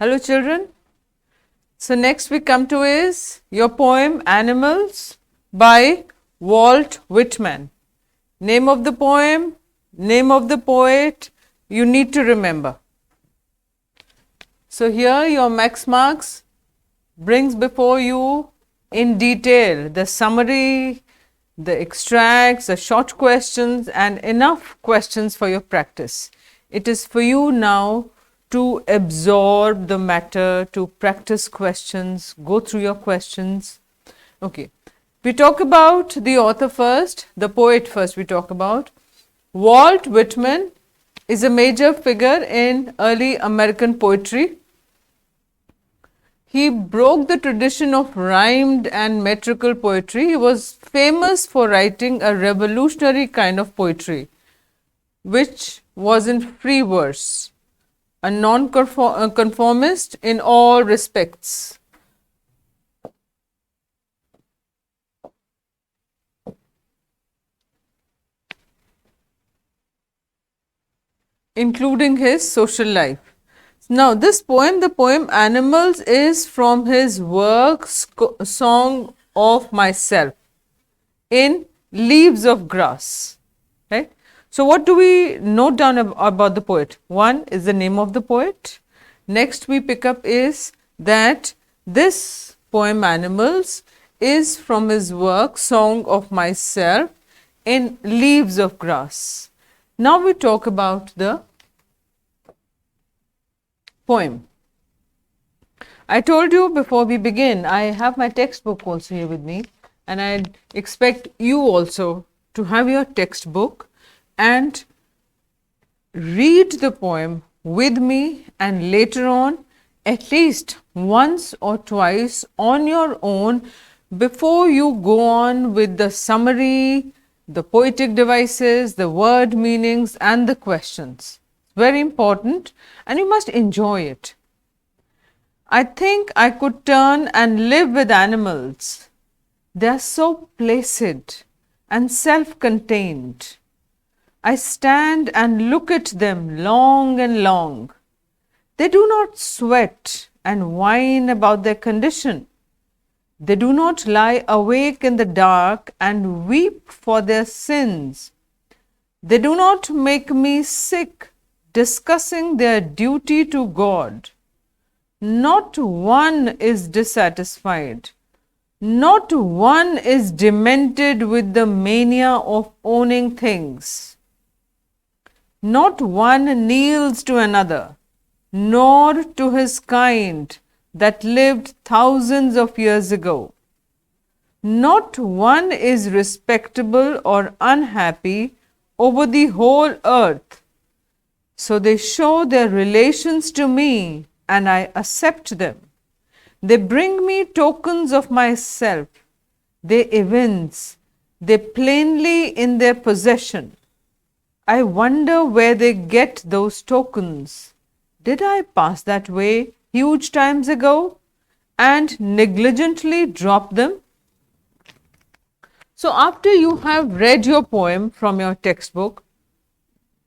Hello children. So next we come to is your poem Animals by Walt Whitman. Name of the poem, name of the poet, you need to remember. So here your Max Marks brings before you in detail the summary, the extracts, the short questions and enough questions for your practice. It is for you now to absorb the matter, to practice questions, go through your questions. Okay. We talk about the author first, the poet first we talk about. Walt Whitman is a major figure in early American poetry. He broke the tradition of rhymed and metrical poetry. He was famous for writing a revolutionary kind of poetry, which was in free verse, a non-conformist in all respects. Including his social life. Now, this poem, the poem Animals, is from his work Song of Myself in Leaves of Grass. Right? So, what do we note down about the poet? One is the name of the poet. Next, we pick up is that this poem Animals is from his work Song of Myself in Leaves of Grass. Now, we talk about the poem. I told you before we begin, I have my textbook also here with me, and I expect you also to have your textbook and read the poem with me, and later on at least once or twice on your own before you go on with the summary, the poetic devices, the word meanings and the questions. Very important, and you must enjoy it. I think I could turn and live with animals. They are so placid and self-contained. I stand and look at them long and long. They do not sweat and whine about their condition. They do not lie awake in the dark and weep for their sins. They do not make me sick discussing their duty to God. Not one is dissatisfied. Not one is demented with the mania of owning things. Not one kneels to another, nor to his kind that lived thousands of years ago. Not one is respectable or unhappy over the whole earth. So they show their relations to me and I accept them. They bring me tokens of myself. They evince, they plainly in their possession. I wonder where they get those tokens. Did I pass that way huge times ago and negligently drop them? So after you have read your poem from your textbook,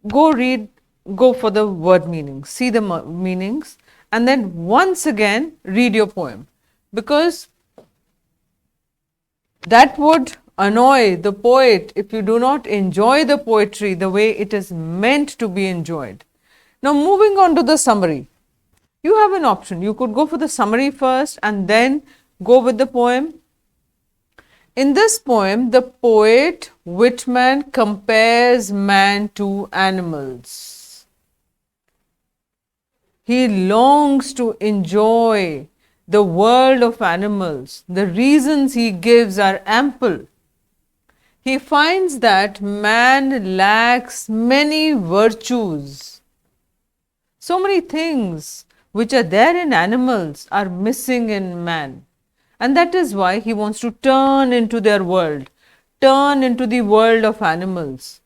go for the word meanings, see the meanings, and then once again read your poem, because that would annoy the poet if you do not enjoy the poetry the way it is meant to be enjoyed. Now, moving on to the summary, you have an option. You could go for the summary first and then go with the poem. In this poem, the poet Whitman compares man to animals. He longs to enjoy the world of animals. The reasons he gives are ample. He finds that man lacks many virtues. So many things which are there in animals are missing in man. And that is why he wants to turn into their world, turn into the world of animals.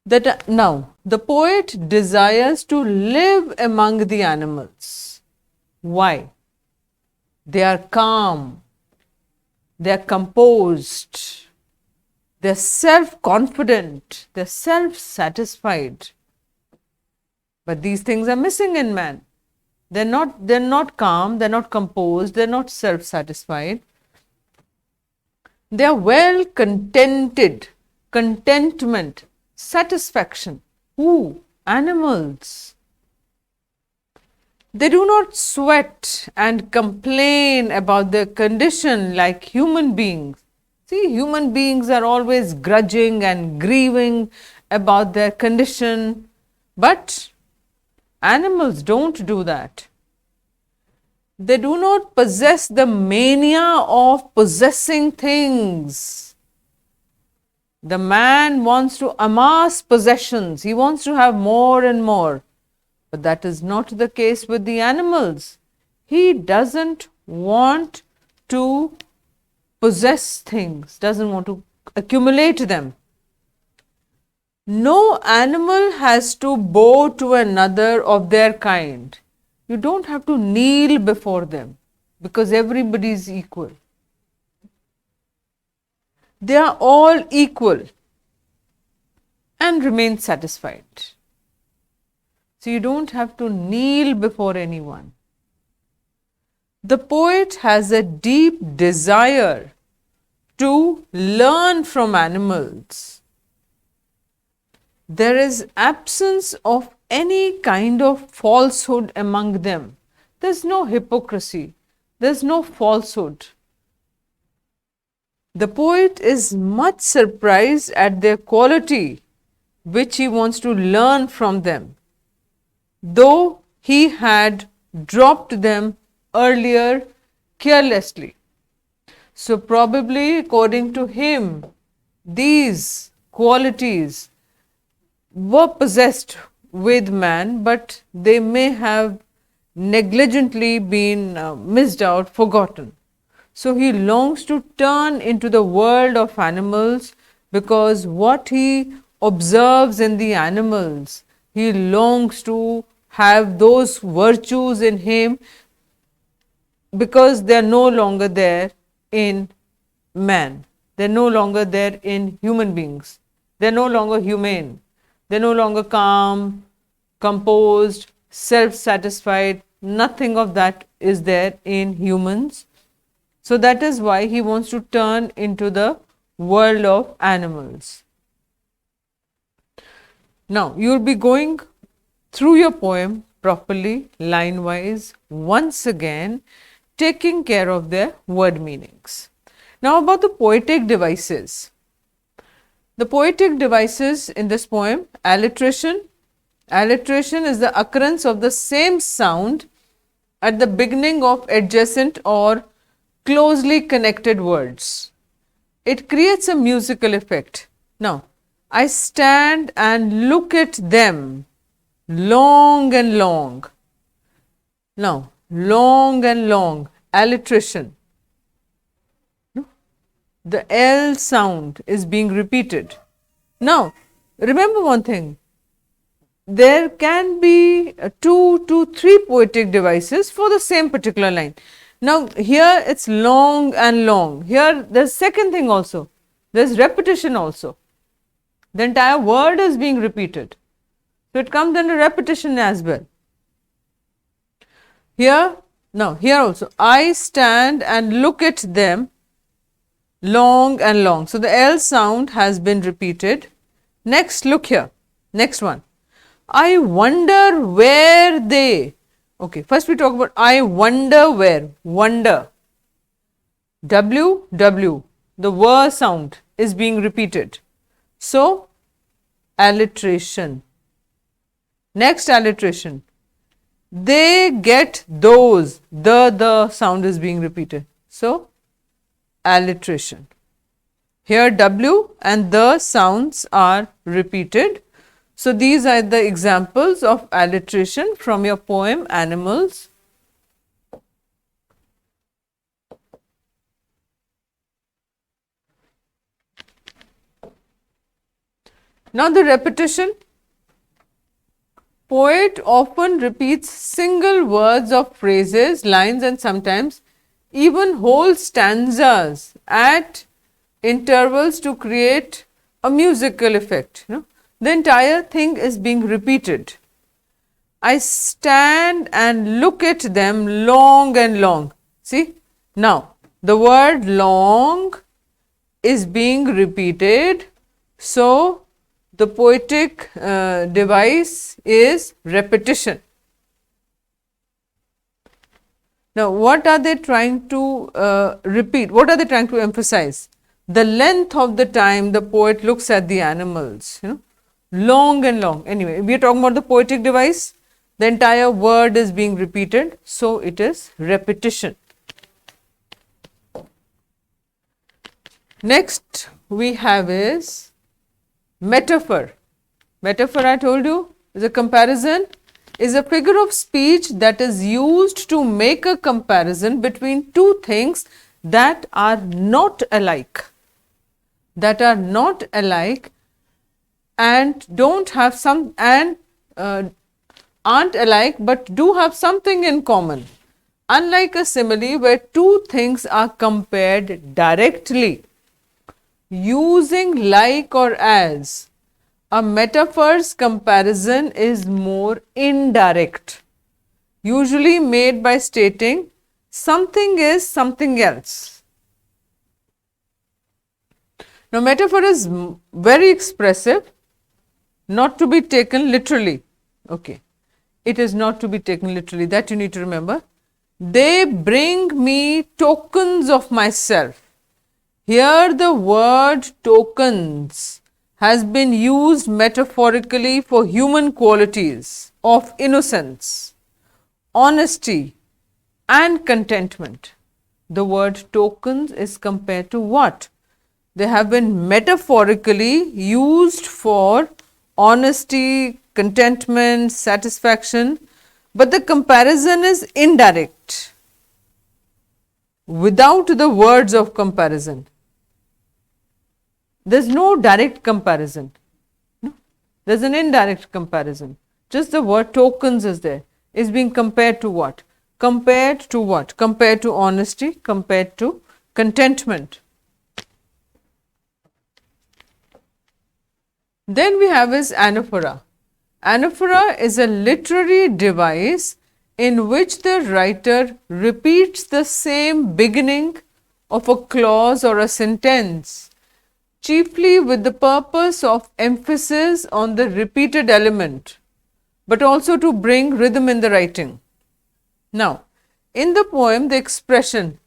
That now, the poet desires to live among the animals. Why? They are calm, they are composed, they are self-confident, they are self-satisfied. But these things are missing in man. They're not calm, they're not composed, they're not self-satisfied. They are well contented, contentment, satisfaction. Who? Animals. They do not sweat and complain about their condition like human beings. See, human beings are always grudging and grieving about their condition, but animals don't do that. They do not possess the mania of possessing things. The man wants to amass possessions, he wants to have more and more. But that is not the case with the animals. He doesn't want to possess things, doesn't want to accumulate them. No animal has to bow to another of their kind. You don't have to kneel before them because everybody is equal. They are all equal and remain satisfied. So you don't have to kneel before anyone. The poet has a deep desire to learn from animals. There is absence of any kind of falsehood among them. There's no hypocrisy. There's no falsehood. The poet is much surprised at their quality, which he wants to learn from them, though he had dropped them earlier carelessly. So probably according to him, these qualities were possessed with man, but they may have negligently been missed out, forgotten. So he longs to turn into the world of animals because what he observes in the animals, he longs to have those virtues in him because they are no longer there in man. They are no longer there in human beings. They are no longer humane. They are no longer calm, composed, self-satisfied. Nothing of that is there in humans. So that is why he wants to turn into the world of animals. Now, you will be going through your poem properly, line wise, once again, taking care of their word meanings. Now, about the poetic devices. The poetic devices in this poem, alliteration. Alliteration is the occurrence of the same sound at the beginning of adjacent or closely connected words. It creates a musical effect. Now, I stand and look at them long and long. Now, long and long, alliteration. The L sound is being repeated. Now, remember one thing. There can be 2 to 3 poetic devices for the same particular line. Now, here it's long and long. Here there's second thing also. There's repetition also. The entire word is being repeated. So, it comes under repetition as well. Here, now here also, I stand and look at them long and long. So, the L sound has been repeated. Next, look here. Next one. I wonder where they. Okay, first we talk about I wonder where. Wonder. W, W. The W sound is being repeated. So, alliteration. Next alliteration. They get those. The sound is being repeated. So, alliteration. Here W and the sounds are repeated. So, these are the examples of alliteration from your poem Animals. Now, the repetition. Poet often repeats single words of phrases, lines and sometimes even whole stanzas at intervals to create a musical effect. The entire thing is being repeated. I stand and look at them long and long. See, now the word long is being repeated, so the poetic device is repetition. Now, what are they trying to repeat? What are they trying to emphasize? The length of the time the poet looks at the animals, long and long. Anyway, we are talking about the poetic device. The entire word is being repeated, so it is repetition. Next we have is metaphor. Metaphor, I told you, is a comparison, is a figure of speech that is used to make a comparison between two things that are not alike. That are not alike and don't have some and aren't alike but do have something in common. Unlike a simile where two things are compared directly using like or as, a metaphor's comparison is more indirect, usually made by stating something is something else. Now, metaphor is very expressive, not to be taken literally. Okay, it is not to be taken literally, that you need to remember. They bring me tokens of myself. Here the word tokens has been used metaphorically for human qualities of innocence, honesty and contentment. The word tokens is compared to what? They have been metaphorically used for honesty, contentment, satisfaction, but the comparison is indirect, without the words of comparison. There is no direct comparison, no? There is an indirect comparison. Just the word tokens is there, is being compared to what? Compared to what? Compared to honesty, compared to contentment. Then we have is anaphora. Anaphora is a literary device in which the writer repeats the same beginning of a clause or a sentence, chiefly with the purpose of emphasis on the repeated element, but also to bring rhythm in the writing. Now, in the poem, the expression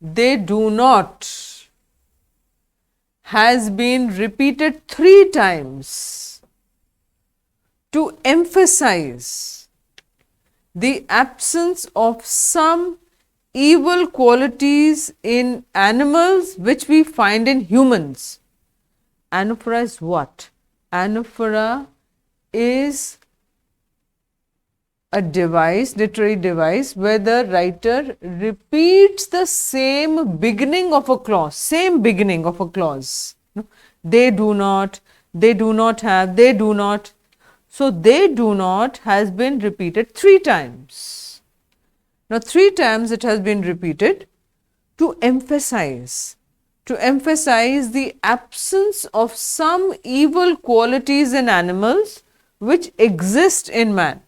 "they do not" has been repeated 3 times to emphasize the absence of some evil qualities in animals which we find in humans. Anaphora is what? Anaphora is a device, literary device, where the writer repeats the same beginning of a clause, same beginning of a clause. They do not, they do not have, they do not. So, they do not has been repeated 3 times. Now, 3 times it has been repeated to emphasize the absence of some evil qualities in animals which exist in man,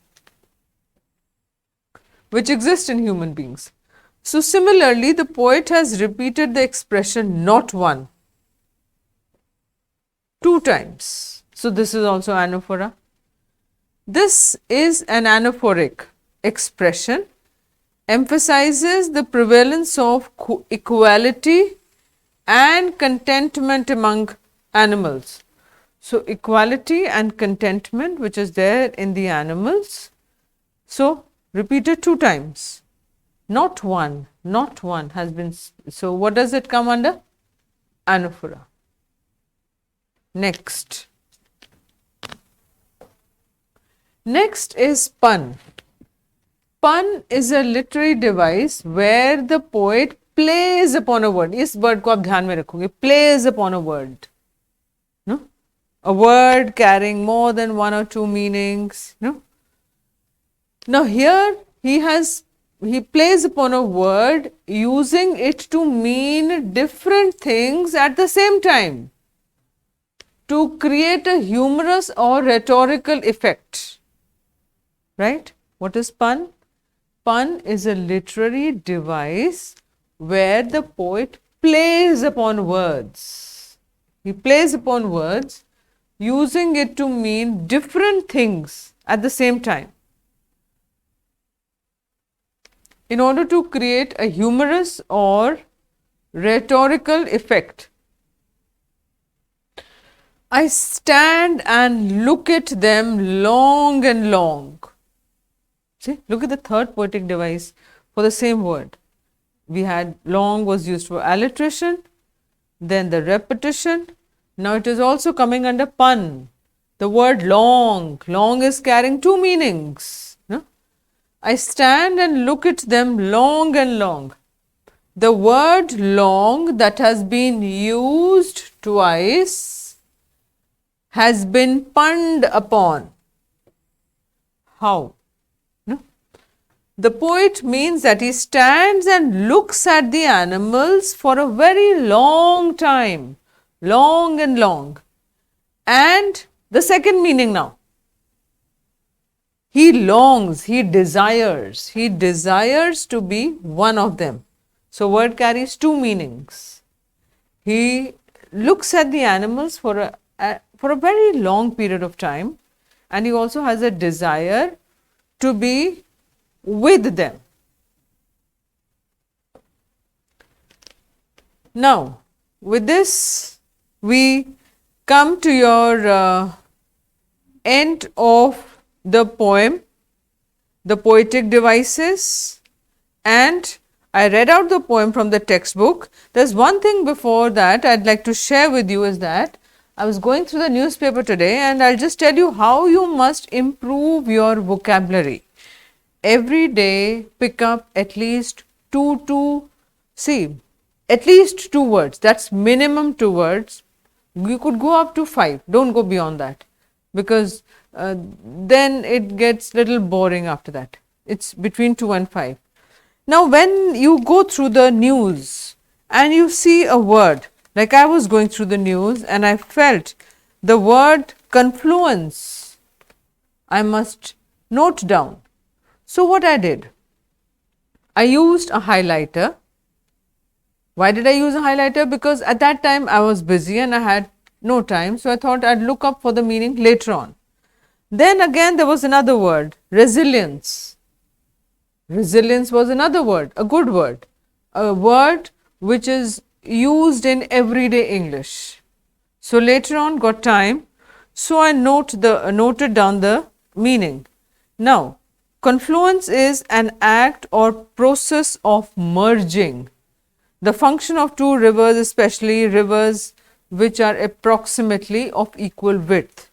which exist in human beings. So, similarly, the poet has repeated the expression not one, 2 times. So, this is also anaphora. This is an anaphoric expression, emphasizes the prevalence of equality and contentment among animals. So, equality and contentment which is there in the animals. So, repeated 2 times, not one has been. So, what does it come under? Anaphora. Next is pun. Pun is a literary device where the poet plays upon a word. इस word को आप ध्यान में रखोगे. Plays upon a word. No? A word carrying more than 1 or 2 meanings. No? Now, here he plays upon a word using it to mean different things at the same time to create a humorous or rhetorical effect. right? What is pun? Pun is a literary device where the poet plays upon words. He plays upon words, using it to mean different things at the same time, in order to create a humorous or rhetorical effect. I stand and look at them long and long. See, look at the third poetic device for the same word. We had long was used for alliteration, then the repetition. Now it is also coming under pun. The word long, long is carrying two meanings. No? I stand and look at them long and long. The word long that has been used twice has been punned upon. How? No? The poet means that he stands and looks at the animals for a very long time, long and long. And the second meaning now, he longs, he desires to be one of them. So, word carries two meanings. He looks at the animals for a very long period of time, and he also has a desire to be with them. Now, with this, we come to your end of the poem, the poetic devices, and I read out the poem from the textbook. There's one thing before that I'd like to share with you, is that I was going through the newspaper today, and I'll just tell you how you must improve your vocabulary. Every day pick up at least at least 2 words. That's minimum 2 words. You could go up to 5. Don't go beyond that, because then it gets little boring after that. It's between 2 and 5. Now, when you go through the news and you see a word, like I was going through the news and I felt the word confluence, I must note down. So, what I did? I used a highlighter. Why did I use a highlighter? Because at that time I was busy and I had no time. So, I thought I'd look up for the meaning later on. Then again there was another word, resilience. Resilience was another word, a good word, a word which is used in everyday English. So, later on got time, so I noted down the meaning. Now, confluence is an act or process of merging. The function of two rivers, especially rivers which are approximately of equal width.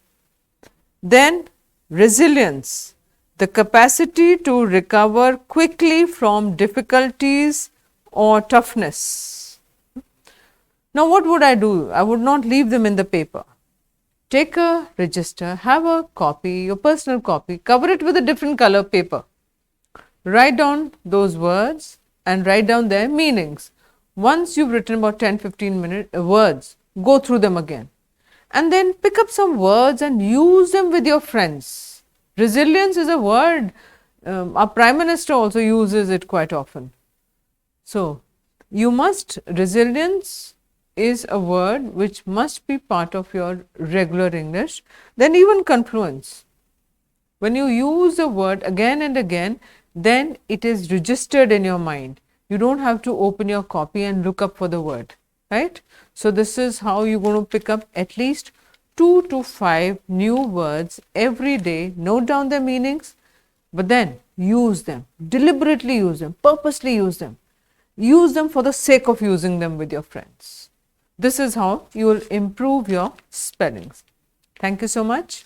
Then resilience, the capacity to recover quickly from difficulties or toughness. Now, what would I do? I would not leave them in the paper. Take a register, have a copy, your personal copy, cover it with a different color paper. Write down those words and write down their meanings. Once you've written about 10-15 words, go through them again. And then pick up some words and use them with your friends. Resilience is a word, our Prime Minister also uses it quite often. So, resilience is a word which must be part of your regular English. Then even confluence. When you use a word again and again, then it is registered in your mind. You don't have to open your copy and look up for the word, right? So, this is how you're going to pick up at least 2 to 5 new words every day. Note down their meanings, but then use them, deliberately use them, purposely use them. Use them for the sake of using them with your friends. This is how you will improve your spellings. Thank you so much.